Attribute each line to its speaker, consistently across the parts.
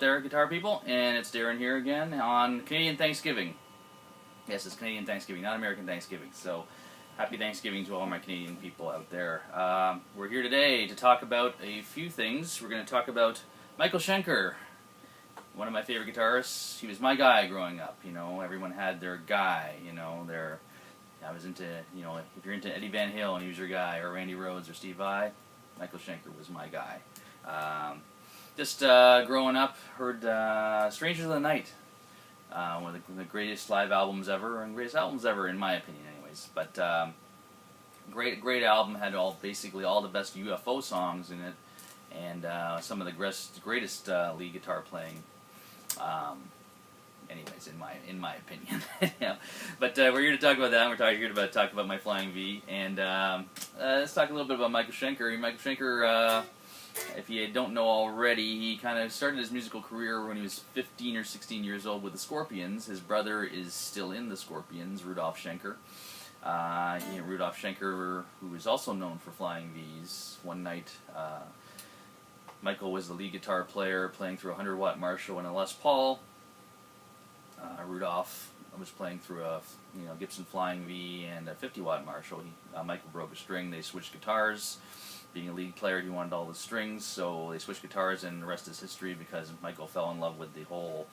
Speaker 1: out there, guitar people, and it's Darren here again on Canadian Thanksgiving. Yes, it's Canadian Thanksgiving, not American Thanksgiving, so happy Thanksgiving to all my Canadian people out there. We're here today to talk about a few things. We're going to talk about Michael Schenker, one of my favorite guitarists. He was my guy growing up, you know, everyone had their guy, you know, I was into, you know, if you're into Eddie Van Halen and he was your guy, or Randy Rhoads or Steve Vai, Michael Schenker was my guy. Just growing up, heard Strangers of the Night, one of the greatest live albums ever, and greatest albums ever in my opinion anyways. But great album, had basically all the best UFO songs in it, and some of the greatest lead guitar playing. Anyways, in my opinion. Yeah. But we're here to talk about that. We're here to talk about my Flying V, and let's talk a little bit about Michael Schenker. Michael Schenker, if you don't know already, he kind of started his musical career when he was 15 or 16 years old with the Scorpions. His brother is still in the Scorpions, Rudolf Schenker. Rudolf Schenker, who is also known for Flying V's. One night, Michael was the lead guitar player playing through a 100-watt Marshall and a Les Paul. Rudolf was playing through a Gibson Flying V and a 50-watt Marshall. Michael broke a string. They switched guitars. Being a lead player, he wanted all the strings, so they switched guitars, and the rest is history because Michael fell in love with the whole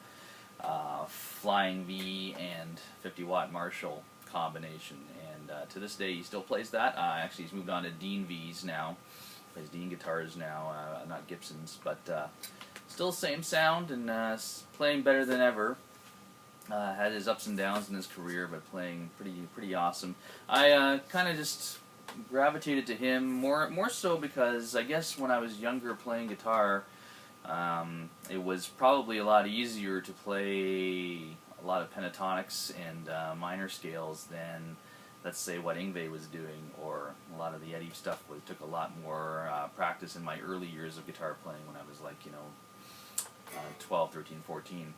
Speaker 1: Flying V and 50-watt Marshall combination. And to this day, he still plays that. Actually, he's moved on to Dean V's now. Plays Dean guitars now, not Gibsons, but still the same sound and playing better than ever. Had his ups and downs in his career, but playing pretty awesome. I kind of just gravitated to him more so because I guess when I was younger playing guitar, it was probably a lot easier to play a lot of pentatonics and minor scales than, let's say, what Yngwie was doing, or a lot of the Eddie stuff took a lot more practice in my early years of guitar playing when I was like 12, 13, 14.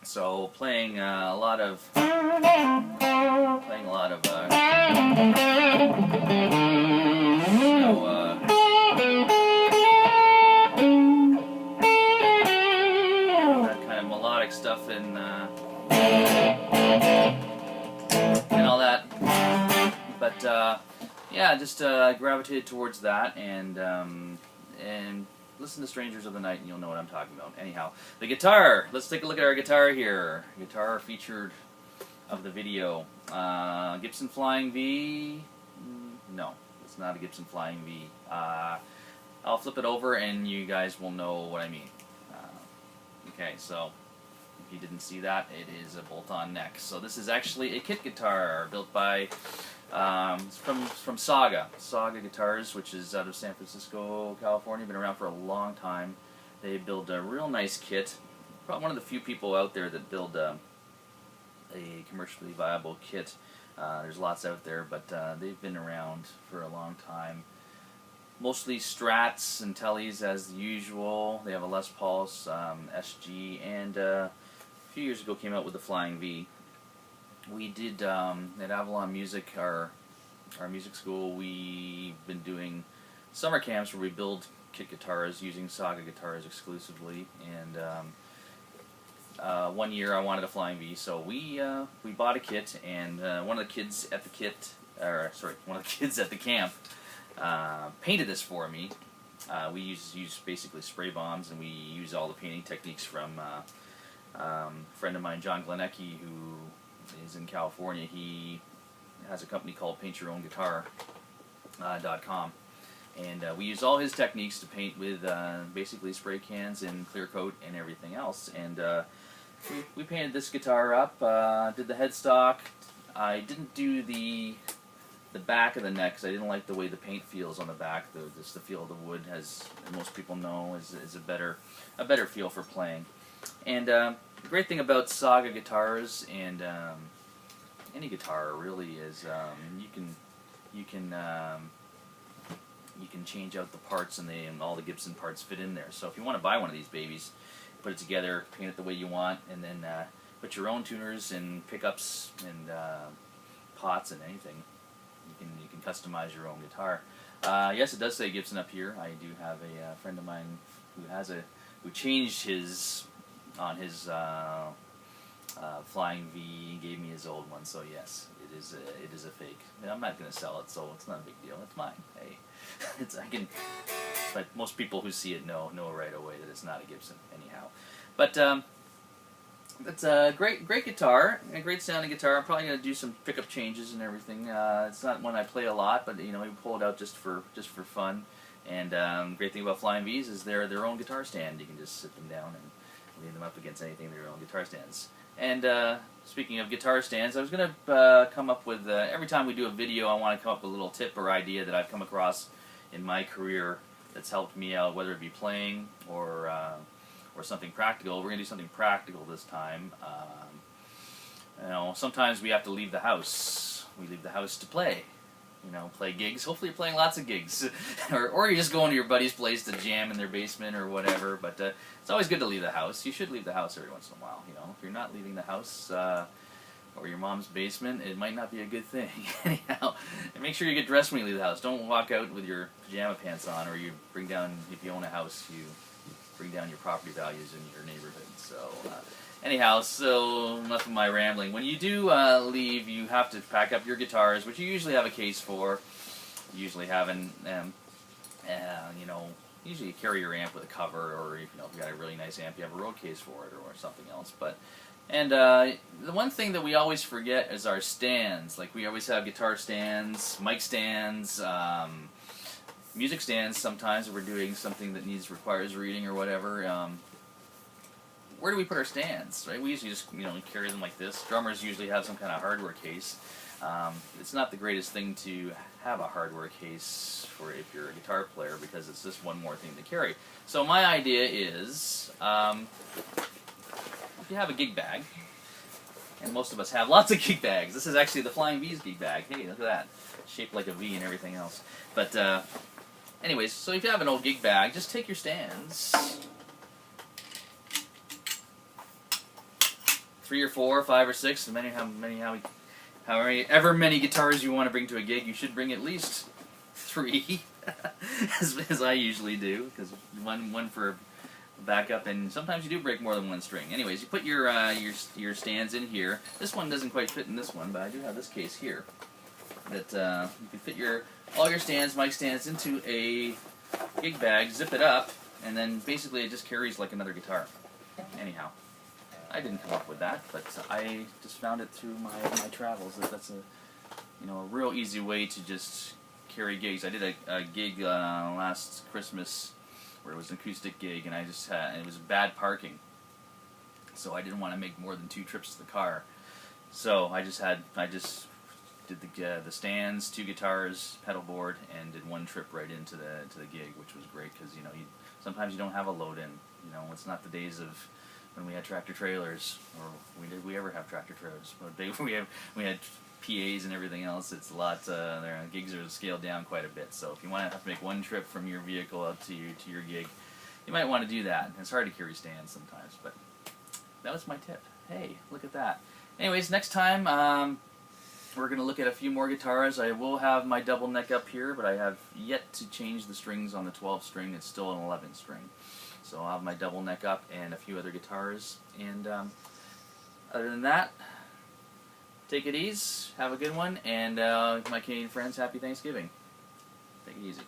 Speaker 1: So playing a lot of kind of melodic stuff and all that. But yeah, just gravitated towards that and listen to Strangers of the Night and you'll know what I'm talking about. Anyhow, the guitar. Let's take a look at our guitar here. Guitar featured of the video. Gibson Flying V? No, it's not a Gibson Flying V. I'll flip it over and you guys will know what I mean. Okay, so if you didn't see that, it is a bolt-on neck. So this is actually a kit guitar built by from Saga Guitars, which is out of San Francisco, California. Been around for a long time. They build a real nice kit. Probably one of the few people out there that build a commercially viable kit. There's lots out there, but they've been around for a long time. Mostly Strats and Tellys as usual. They have a Les Paul SG, and a few years ago came out with the Flying V. We did, at Avalon Music, our music school, we've been doing summer camps where we build kit guitars using Saga guitars exclusively, and one year I wanted a Flying V, so we bought a kit, and one of the kids at the camp painted this for me. We use basically spray bombs, and we use all the painting techniques from a friend of mine, John Glenecki, who is in California. He has a company called PaintYourOwnGuitar.com, and we use all his techniques to paint with basically spray cans and clear coat and everything else. And we painted this guitar up, did the headstock. I didn't do the back of the neck because I didn't like the way the paint feels on the back. Just the feel of the wood, as most people know, is a better feel for playing. And the great thing about Saga guitars and any guitar really is you can change out the parts, and all the Gibson parts fit in there. So if you want to buy one of these babies, put it together, paint it the way you want, and then put your own tuners and pickups and pots and anything. You can customize your own guitar. Yes, it does say Gibson up here. I do have a friend of mine who has a who changed his on his Flying V, gave me his old one. So yes, it is a fake. And I'm not going to sell it, so it's not a big deal. It's mine. Hey, I can. But most people who see it know right away that it's not a Gibson. Anyhow, but it's a great guitar, a great sounding guitar. I'm probably going to do some pickup changes and everything. It's not one I play a lot, but you pull it out just for fun. And great thing about Flying V's is they're their own guitar stand. You can just sit them down and lean them up against anything. They're their own guitar stands. And speaking of guitar stands, I was going to come up with, every time we do a video, I want to come up with a little tip or idea that I've come across in my career that's helped me out, whether it be playing or something practical. We're going to do something practical this time. Sometimes we have to leave the house. We leave the house to play. Play gigs. Hopefully you're playing lots of gigs. or you're just going to your buddy's place to jam in their basement or whatever. But it's always good to leave the house. You should leave the house every once in a while. If you're not leaving the house or your mom's basement, it might not be a good thing. Anyhow, and make sure you get dressed when you leave the house. Don't walk out with your pajama pants on, or you bring down, if you own a house, you bring down your property values in your neighborhood. So anyhow, so enough of my rambling. When you do leave, you have to pack up your guitars, which you usually have a case for. You usually have usually you carry your amp with a cover, or if you got a really nice amp, you have a road case for it, or something else. And the one thing that we always forget is our stands. Like, we always have guitar stands, mic stands, music stands sometimes if we're doing something that requires reading or whatever. Where do we put our stands, right? We usually just, carry them like this. Drummers usually have some kind of hardware case. It's not the greatest thing to have a hardware case for if you're a guitar player, because it's just one more thing to carry. So my idea is, if you have a gig bag, and most of us have lots of gig bags. This is actually the Flying V's gig bag. Hey, look at that. Shaped like a V and everything else. But anyways, so if you have an old gig bag, just take your stands, 3 or 4, 5 or 6, however many guitars you want to bring to a gig. You should bring at least 3, as I usually do, because one for backup, and sometimes you do break more than one string. Anyways, you put your stands in here. This one doesn't quite fit in this one, but I do have this case here that you can fit all your stands, mic stands, into a gig bag, zip it up, and then basically it just carries like another guitar. Anyhow, I didn't come up with that, but I just found it through my travels. That's a real easy way to just carry gigs. I did a gig last Christmas where it was an acoustic gig, and it was bad parking, so I didn't want to make more than 2 trips to the car. So I just did the stands, 2 guitars, pedal board, and did 1 trip right into the gig, which was great, because sometimes you don't have a load in. It's not the days of when we had tractor trailers, or did we ever have tractor trailers? We had PAs and everything else. It's a lot. Their gigs are scaled down quite a bit. So if you want to have to make 1 trip from your vehicle up to your gig, you might want to do that. It's hard to carry stands sometimes, but that was my tip. Hey, look at that. Anyways, next time we're going to look at a few more guitars. I will have my double neck up here, but I have yet to change the strings on the 12 string. It's still an 11 string. So I'll have my double neck up and a few other guitars. And other than that, take it easy, have a good one, and my Canadian friends, happy Thanksgiving. Take it easy.